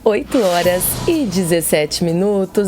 8h17.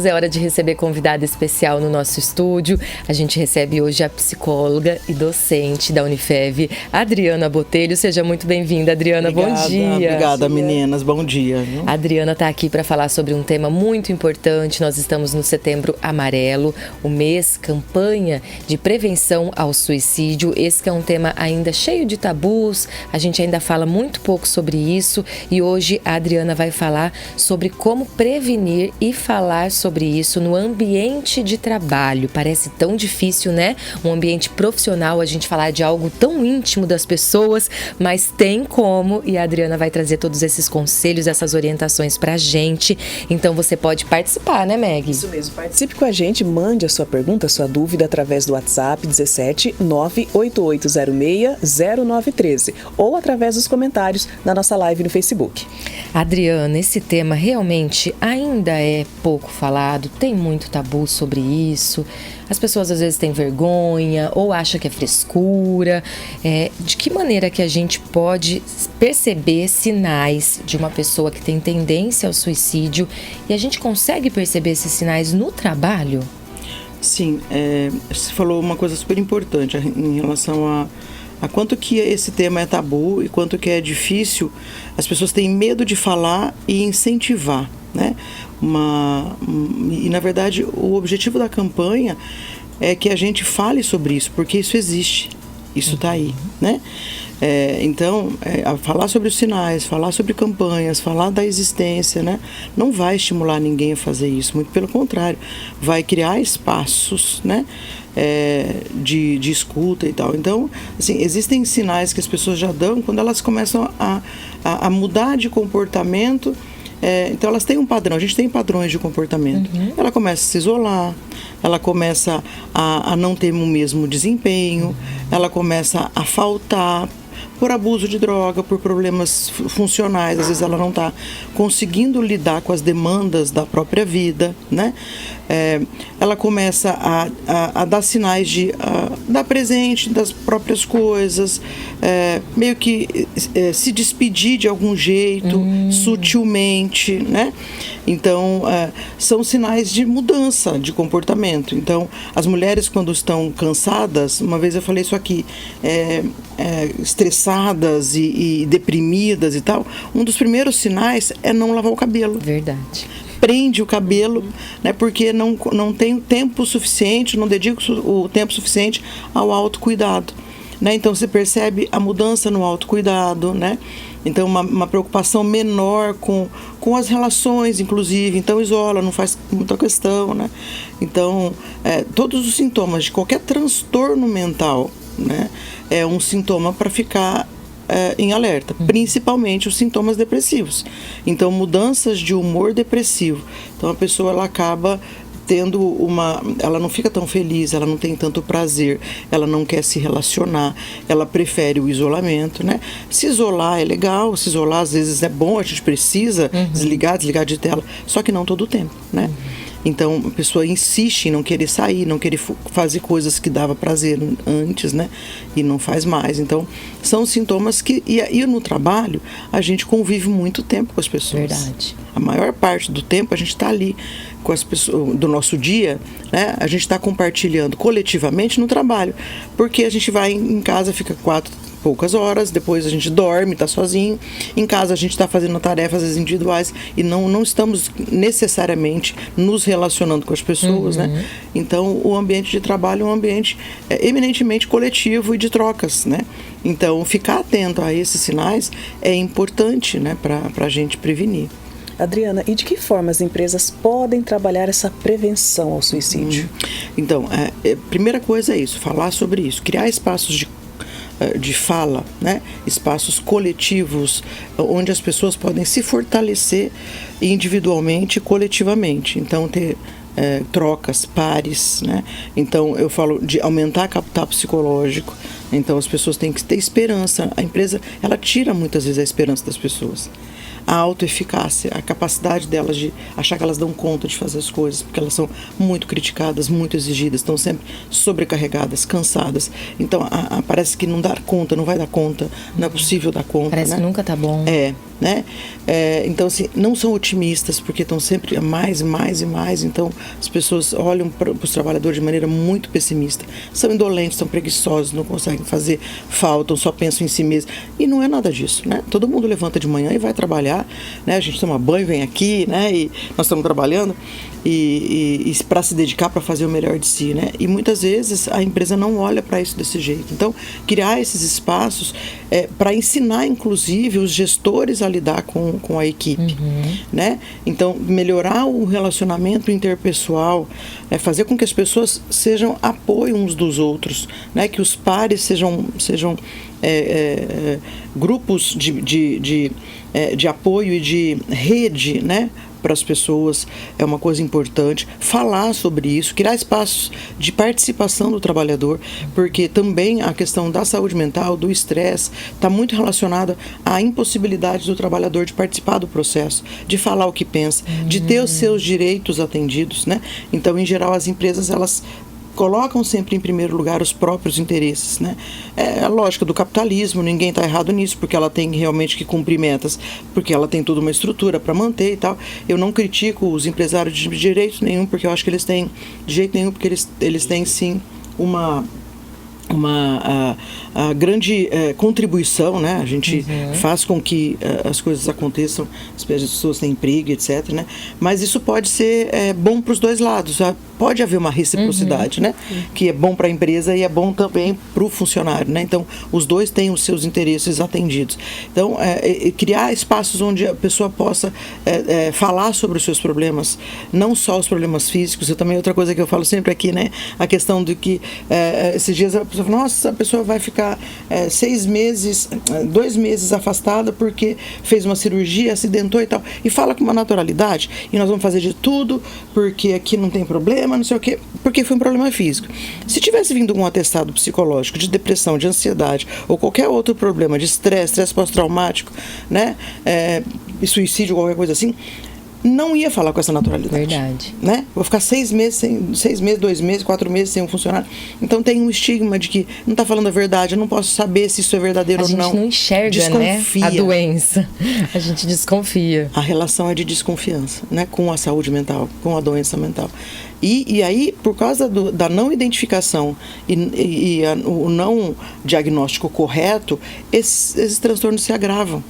É hora de receber convidada especial no nosso estúdio. A gente recebe hoje a psicóloga e docente da Unifev, Adriana Botelho. Seja muito bem-vinda, Adriana. Obrigada, bom dia. Obrigada, meninas. Bom dia. A Adriana está aqui para falar sobre um tema muito importante. Nós estamos no Setembro Amarelo, o mês campanha de prevenção ao suicídio. Esse que é um tema ainda cheio de tabus. A gente ainda fala muito pouco sobre isso e hoje a Adriana vai falar sobre como prevenir e falar sobre isso no ambiente de trabalho. Parece tão difícil, né? Um ambiente profissional, a gente falar de algo tão íntimo das pessoas, mas tem como, e a Adriana vai trazer todos esses conselhos, essas orientações pra gente. Então você pode participar, né, Meg? Isso mesmo, participe com a gente, mande a sua pergunta, a sua dúvida através do WhatsApp 17 98806 0913 ou através dos comentários na nossa live no Facebook. Adriana, esse tema realmente ainda é pouco falado, tem muito tabu sobre isso. As pessoas às vezes têm vergonha ou acham que é frescura. De que maneira que a gente pode perceber sinais de uma pessoa que tem tendência ao suicídio e a gente consegue perceber esses sinais no trabalho? Sim, você falou uma coisa super importante em relação a quanto que esse tema é tabu e quanto que é difícil. As pessoas têm medo de falar e incentivar, né? E na verdade o objetivo da campanha é que a gente fale sobre isso, porque isso existe, isso está aí, né? Então, falar sobre os sinais, falar sobre campanhas, falar da existência, né? Não vai estimular ninguém a fazer isso, muito pelo contrário, vai criar espaços, né? De escuta e tal. Então, assim, existem sinais que as pessoas já dão quando elas começam a mudar de comportamento. Então elas têm um padrão, a gente tem padrões de comportamento. Ela começa a se isolar, ela começa a não ter o mesmo desempenho, ela começa a faltar por abuso de droga, por problemas funcionais, às vezes ela não está conseguindo lidar com as demandas da própria vida, né? Ela começa a dar sinais de dar presente das próprias coisas, meio que se despedir de algum jeito, sutilmente, né? Então, são sinais de mudança de comportamento. Então, as mulheres quando estão cansadas, uma vez eu falei isso aqui, estressadas e deprimidas e tal, um dos primeiros sinais é não lavar o cabelo. Verdade. Prende o cabelo, né, porque não tem tempo suficiente, não dedica o tempo suficiente ao autocuidado, né? Então você percebe a mudança no autocuidado, né? Então uma preocupação menor com as relações, inclusive. Então isola, não faz muita questão, né? Então todos os sintomas de qualquer transtorno mental, né, é um sintoma para ficar em alerta, principalmente os sintomas depressivos. Então, mudanças de humor depressivo. Então, a pessoa ela acaba tendo ela não fica tão feliz, ela não tem tanto prazer, ela não quer se relacionar, ela prefere o isolamento, né? Se isolar é legal, se isolar às vezes é bom, a gente precisa desligar de tela, só que não todo o tempo, né? Então, a pessoa insiste em não querer sair, não querer fazer coisas que dava prazer antes, né? E não faz mais. Então, são sintomas que... E no trabalho, a gente convive muito tempo com as pessoas. Verdade. A maior parte do tempo, a gente está ali com as pessoas, do nosso dia, né? A gente está compartilhando coletivamente no trabalho. Porque a gente vai em casa, fica poucas horas, depois a gente dorme, está sozinho. Em casa a gente está fazendo tarefas individuais e não estamos necessariamente nos relacionando com as pessoas, né? Então, o ambiente de trabalho é um ambiente eminentemente coletivo e de trocas, né? Então, ficar atento a esses sinais é importante, né, para a gente prevenir. Adriana, e de que forma as empresas podem trabalhar essa prevenção ao suicídio? Então, primeira coisa é isso, falar sobre isso, criar espaços de fala, né? Espaços coletivos onde as pessoas podem se fortalecer individualmente e coletivamente. Então, ter trocas, pares, né? Então, eu falo de aumentar capital psicológico. Então, as pessoas têm que ter esperança. A empresa, ela tira muitas vezes a esperança das pessoas. A autoeficácia, a capacidade delas de achar que elas dão conta de fazer as coisas, porque elas são muito criticadas, muito exigidas, estão sempre sobrecarregadas, cansadas. Então, parece que não dá conta, não vai dar conta, não é possível dar conta. Parece né? que nunca tá bom. né? Então, assim, não são otimistas, porque estão sempre a mais, então as pessoas olham para os trabalhadores de maneira muito pessimista. São indolentes, são preguiçosos, não conseguem fazer, faltam, só pensam em si mesmos. E não é nada disso, né? Todo mundo levanta de manhã e vai trabalhar, né? A gente toma banho, vem aqui, né? E nós estamos trabalhando e para se dedicar para fazer o melhor de si, né? E muitas vezes a empresa não olha para isso desse jeito. Então, criar esses espaços para ensinar, inclusive, os gestores a lidar com a equipe, né? Então, melhorar o relacionamento interpessoal, fazer com que as pessoas sejam apoio uns dos outros, né? Que os pares sejam grupos de apoio e de rede, né? Para as pessoas é uma coisa importante. Falar sobre isso, criar espaços de participação do trabalhador, porque também a questão da saúde mental, do estresse, está muito relacionada à impossibilidade do trabalhador de participar do processo, de falar o que pensa, de ter os seus direitos atendidos, né? Então, em geral, as empresas, elas colocam sempre em primeiro lugar os próprios interesses, né? É a lógica do capitalismo, ninguém está errado nisso, porque ela tem realmente que cumprir metas, porque ela tem toda uma estrutura para manter e tal. Eu não critico os empresários de jeito nenhum, porque eu acho que eles têm, de jeito nenhum, porque eles têm sim uma grande contribuição, né? A gente faz com que as coisas aconteçam, as pessoas têm emprego, etc., né? Mas isso pode ser bom para os dois lados. Pode haver uma reciprocidade, né? Que é bom para a empresa e é bom também para o funcionário, né? Então, os dois têm os seus interesses atendidos. Então, criar espaços onde a pessoa possa falar sobre os seus problemas, não só os problemas físicos. Eu também, outra coisa que eu falo sempre aqui, né? A questão de que esses dias a pessoa fala, nossa, a pessoa vai ficar 6 meses, 2 meses afastada porque fez uma cirurgia, acidentou e tal. E fala com uma naturalidade, e nós vamos fazer de tudo porque aqui não tem problema, não sei o quê, porque foi um problema físico. Se tivesse vindo um atestado psicológico de depressão, de ansiedade, ou qualquer outro problema de estresse pós-traumático, né, suicídio, qualquer coisa assim, não ia falar com essa naturalidade. Verdade. Né? Vou ficar 6 meses, 2 meses, 4 meses sem um funcionário. Então tem um estigma de que não está falando a verdade, eu não posso saber se isso é verdadeiro ou não. A gente não enxerga, desconfia, né, a doença. A gente desconfia. A relação é de desconfiança, né, com a saúde mental, com a doença mental. E aí, por causa da não identificação e o não diagnóstico correto, esses transtornos se agravam.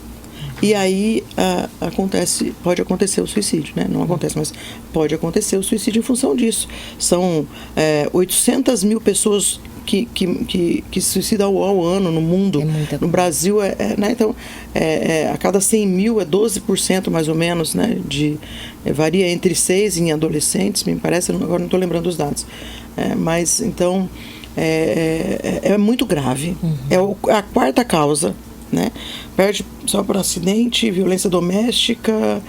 E aí pode acontecer o suicídio, né? Não acontece, mas pode acontecer o suicídio em função disso. São 800 mil pessoas que se suicidam ao ano no mundo. No Brasil, né? Então, a cada 100 mil é 12% mais ou menos, né? Varia entre 6 em adolescentes, me parece, agora não estou lembrando os dados. Mas, então, é muito grave. É a quarta causa, né? Perde só por acidente, violência doméstica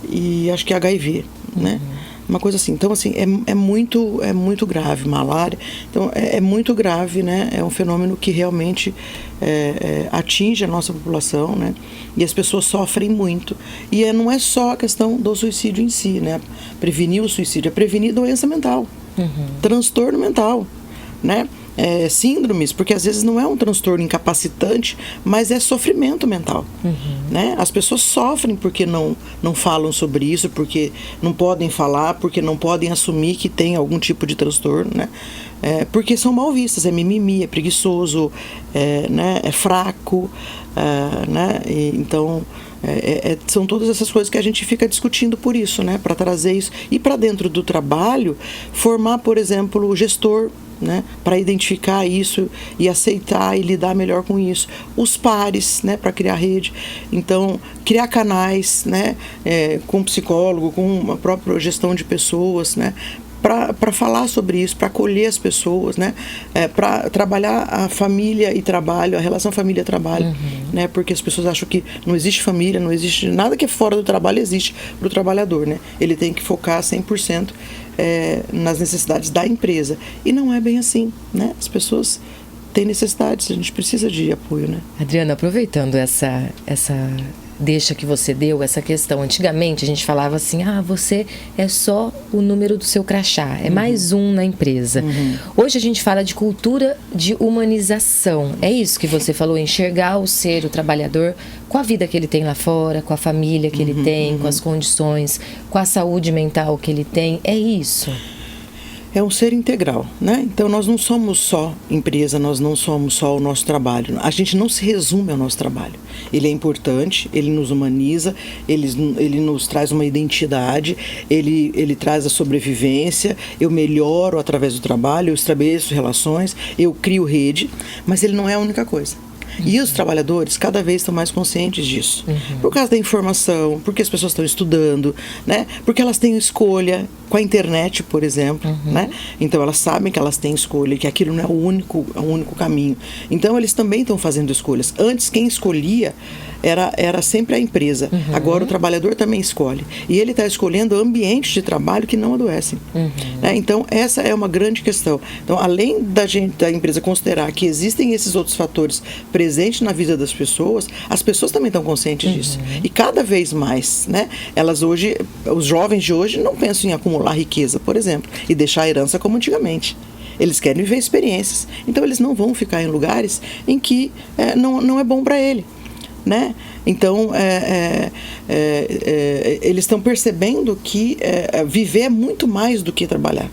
e acho que HIV, né? Uma coisa assim. Então, assim, é muito grave. Malária. Então, é muito grave, né? É um fenômeno que realmente atinge a nossa população, né? E as pessoas sofrem muito. E não é só a questão do suicídio em si, né? Prevenir o suicídio, é prevenir doença mental, transtorno mental, né? Síndromes, porque às vezes não é um transtorno incapacitante, mas é sofrimento mental, né? As pessoas sofrem porque não falam sobre isso, porque não podem falar, porque não podem assumir que tem algum tipo de transtorno, né? Porque são mal vistas, é mimimi, é preguiçoso, né? É fraco, né? Então são todas essas coisas que a gente fica discutindo por isso, né? Para trazer isso e para dentro do trabalho formar, por exemplo, o gestor, né, para identificar isso e aceitar e lidar melhor com isso. Os pares, né, para criar rede. Então, criar canais, né, com psicólogo, com a própria gestão de pessoas, né, para falar sobre isso, para acolher as pessoas, né, para trabalhar a família e trabalho, a relação família-trabalho, né, porque as pessoas acham que não existe família, não existe nada que é fora do trabalho existe para o trabalhador, né, ele tem que focar 100% nas necessidades da empresa, e não é bem assim, né, as pessoas têm necessidades, a gente precisa de apoio, né. Adriana, aproveitando deixa que você deu, essa questão. Antigamente a gente falava assim, você é só o número do seu crachá, é mais um na empresa. Hoje a gente fala de cultura de humanização. É isso que você falou, enxergar o ser, o trabalhador, com a vida que ele tem lá fora, com a família que ele tem, com as condições, com a saúde mental que ele tem. É isso. É um ser integral, né? Então nós não somos só empresa, nós não somos só o nosso trabalho. A gente não se resume ao nosso trabalho. Ele é importante, ele nos humaniza, ele nos traz uma identidade, ele traz a sobrevivência, eu melhoro através do trabalho, eu estabeleço relações, eu crio rede, mas ele não é a única coisa. E os trabalhadores cada vez estão mais conscientes disso. Por causa da informação, porque as pessoas estão estudando, né? Porque elas têm escolha com a internet, por exemplo, né? Então elas sabem que elas têm escolha, que aquilo não é o único caminho. Então eles também estão fazendo escolhas. Antes quem escolhia era sempre a empresa. Agora o trabalhador também escolhe. E ele está escolhendo ambientes de trabalho que não adoecem. Né? Então essa é uma grande questão. Então além da empresa considerar que existem esses outros fatores presentes na vida das pessoas, as pessoas também estão conscientes disso. E cada vez mais, né? Elas hoje, os jovens de hoje não pensam em acumular riqueza, por exemplo, e deixar a herança como antigamente. Eles querem viver experiências. Então eles não vão ficar em lugares em que não é bom para ele. Né? Então eles estão percebendo que viver é muito mais do que trabalhar.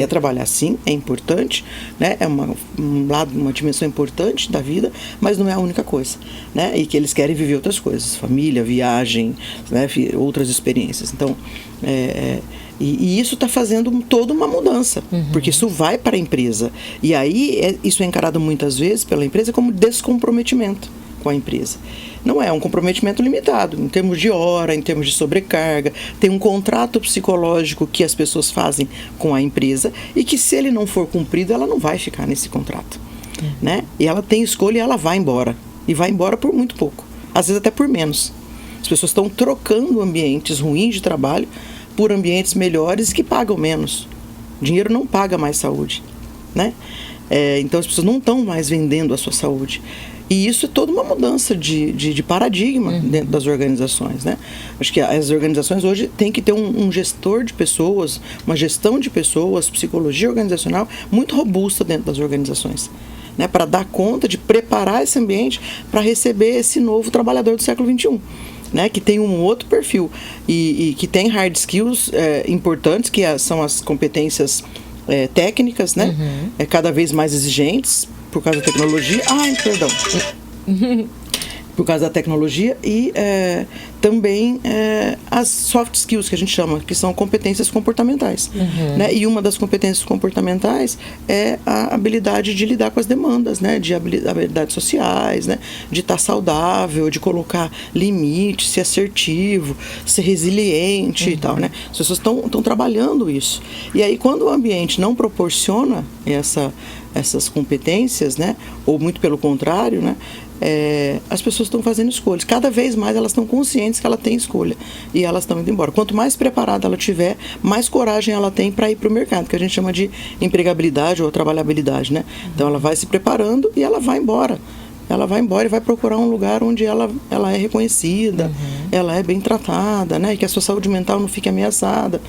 Trabalhar sim, é importante, né? É uma dimensão importante da vida, mas não é a única coisa, né? E que eles querem viver outras coisas, família, viagem, né? Outras experiências. Então e isso está fazendo toda uma mudança, porque isso vai para a empresa. E aí isso é encarado muitas vezes pela empresa como descomprometimento com a empresa. Não é um comprometimento limitado, em termos de hora, em termos de sobrecarga. Tem um contrato psicológico que as pessoas fazem com a empresa e que, se ele não for cumprido, ela não vai ficar nesse contrato. Né? E ela tem escolha e ela vai embora. E vai embora por muito pouco, às vezes até por menos. As pessoas estão trocando ambientes ruins de trabalho por ambientes melhores que pagam menos. Dinheiro não paga mais saúde. Né? Então as pessoas não estão mais vendendo a sua saúde. E isso é toda uma mudança de paradigma dentro das organizações, né? Acho que as organizações hoje têm que ter um gestor de pessoas, uma gestão de pessoas, psicologia organizacional muito robusta dentro das organizações, né? Para dar conta de preparar esse ambiente para receber esse novo trabalhador do século XXI. Né, que tem um outro perfil e que tem hard skills importantes, que são as competências técnicas, né? Cada vez mais exigentes por causa da tecnologia. Por causa da tecnologia e também as soft skills, que a gente chama, que são competências comportamentais. Né? E uma das competências comportamentais é a habilidade de lidar com as demandas, né? De habilidades sociais, né? De estar saudável, de colocar limites, ser assertivo, ser resiliente e tal. Né? As pessoas estão trabalhando isso. E aí, quando o ambiente não proporciona essas competências, né? Ou muito pelo contrário, né? As pessoas estão fazendo escolhas. Cada vez mais elas estão conscientes que ela tem escolha e elas estão indo embora. Quanto mais preparada ela tiver, mais coragem ela tem para ir para o mercado, que a gente chama de empregabilidade ou trabalhabilidade, né? Então ela vai se preparando e ela vai embora. Ela vai embora e vai procurar um lugar onde ela é reconhecida, ela é bem tratada, né? E que a sua saúde mental não fique ameaçada.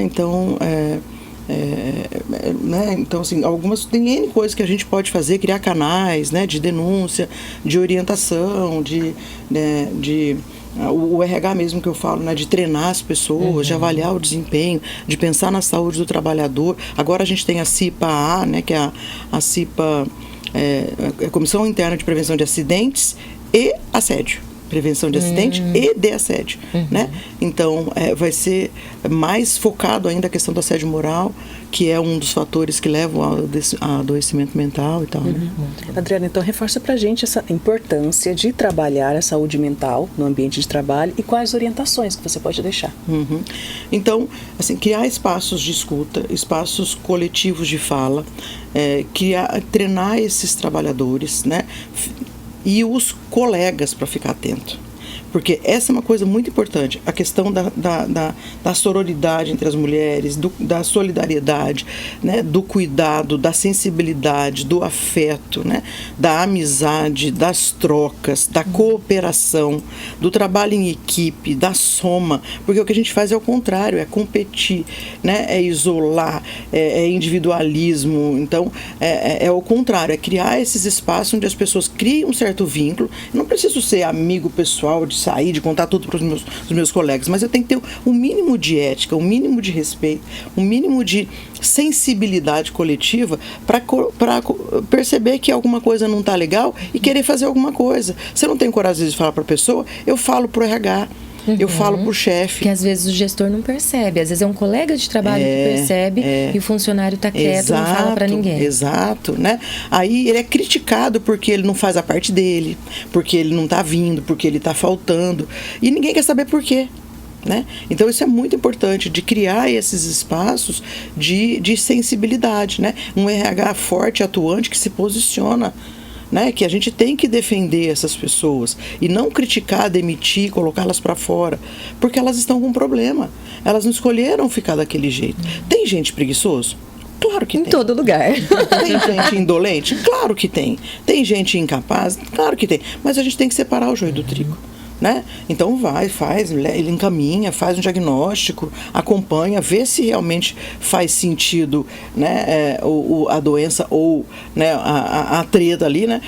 Então, né? Então, assim, tem N coisas que a gente pode fazer, criar canais, né? De denúncia, de orientação, o RH mesmo que eu falo, né? De treinar as pessoas, de avaliar o desempenho, de pensar na saúde do trabalhador. Agora a gente tem a CIPA-A, né? Que é a CIPA, a Comissão Interna de Prevenção de Acidentes e Assédio. Prevenção de acidente e de assédio, né? Então, vai ser mais focado ainda a questão do assédio moral, que é um dos fatores que levam ao adoecimento mental e tal, né? Adriana, então reforça pra gente essa importância de trabalhar a saúde mental no ambiente de trabalho e quais orientações que você pode deixar. Então, assim, criar espaços de escuta, espaços coletivos de fala, treinar esses trabalhadores, né? E os colegas para ficar atento. Porque essa é uma coisa muito importante, a questão da sororidade entre as mulheres, da solidariedade, né? Do cuidado, da sensibilidade, do afeto, né? Da amizade, das trocas, da cooperação, do trabalho em equipe, da soma, porque o que a gente faz é o contrário, é competir, né? É isolar, é individualismo. Então, é o contrário, é criar esses espaços onde as pessoas criam um certo vínculo. Eu não preciso ser amigo pessoal, de sair, de contar tudo para os meus colegas, mas eu tenho que ter um mínimo de ética, um mínimo de respeito, um mínimo de sensibilidade coletiva para perceber que alguma coisa não está legal e querer fazer alguma coisa. Se eu não tenho coragem de falar para a pessoa, eu falo para o RH. Eu falo pro chefe. Que às vezes o gestor não percebe. Às vezes é um colega de trabalho que percebe e o funcionário está quieto, não fala para ninguém. Exato, né? Aí ele é criticado porque ele não faz a parte dele, porque ele não está vindo, porque ele está faltando. E ninguém quer saber por quê. Né? Então isso é muito importante, de criar esses espaços de sensibilidade, né? Um RH forte, atuante, que se posiciona, né? Que a gente tem que defender essas pessoas e não criticar, demitir, colocá-las para fora, porque elas estão com um problema, elas não escolheram ficar daquele jeito. Tem gente preguiçoso? Claro que tem. Em todo lugar. Tem gente indolente? Claro que tem. Tem gente incapaz? Claro que tem. Mas a gente tem que separar o joio do trigo. Né? Então ele encaminha, faz um diagnóstico, acompanha, vê se realmente faz sentido, né, a doença ou, né, a treta ali, né,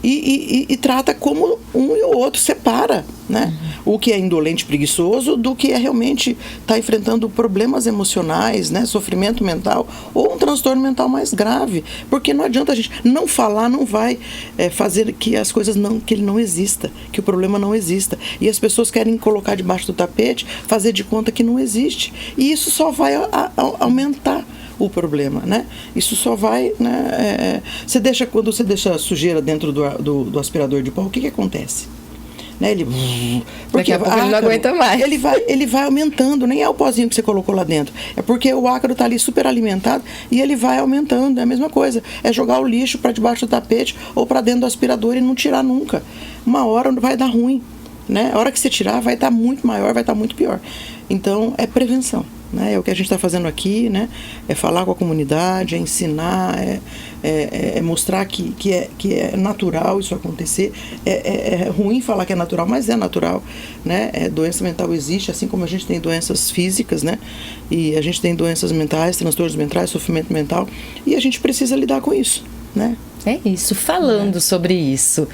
e trata como um e o outro, separa, né? O que é indolente, preguiçoso, do que é realmente está enfrentando problemas emocionais, né? Sofrimento mental ou um transtorno mental mais grave, porque não adianta a gente não falar, não vai fazer que as coisas que ele não exista, que o problema não exista, e as pessoas querem colocar debaixo do tapete, fazer de conta que não existe, e isso só vai aumentar o problema, né? Isso só vai, né? Quando você deixa a sujeira dentro do aspirador de pó, o que acontece? Né? Daqui a pouco ele não aguenta mais. Ele vai aumentando, nem é o pozinho que você colocou lá dentro. É porque o ácaro está ali super alimentado e ele vai aumentando. É a mesma coisa. É jogar o lixo para debaixo do tapete ou para dentro do aspirador e não tirar nunca. Uma hora vai dar ruim, né? A hora que você tirar vai estar muito maior, vai estar muito pior. Então, é prevenção. Né? É o que a gente está fazendo aqui, né? É falar com a comunidade, é ensinar, é mostrar que é natural isso acontecer. É ruim falar que é natural, mas é natural, né? Doença mental existe, assim como a gente tem doenças físicas, né? E a gente tem doenças mentais, transtornos mentais, sofrimento mental, e a gente precisa lidar com isso, né? É isso, falando sobre isso.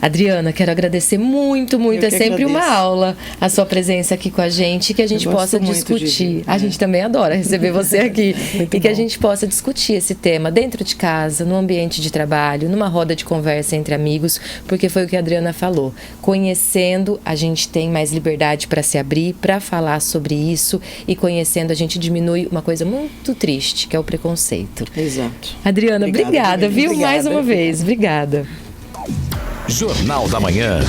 Adriana, quero agradecer muito. É sempre uma aula a sua presença aqui com a gente, que a gente possa discutir. A gente também adora receber você aqui. E que a gente possa discutir esse tema dentro de casa, no ambiente de trabalho, numa roda de conversa entre amigos, porque foi o que a Adriana falou. Conhecendo, a gente tem mais liberdade para se abrir, para falar sobre isso, e conhecendo, a gente diminui uma coisa muito triste, que é o preconceito. Exato. Adriana, obrigada, viu? Mais uma vez. Obrigada. Jornal da Manhã.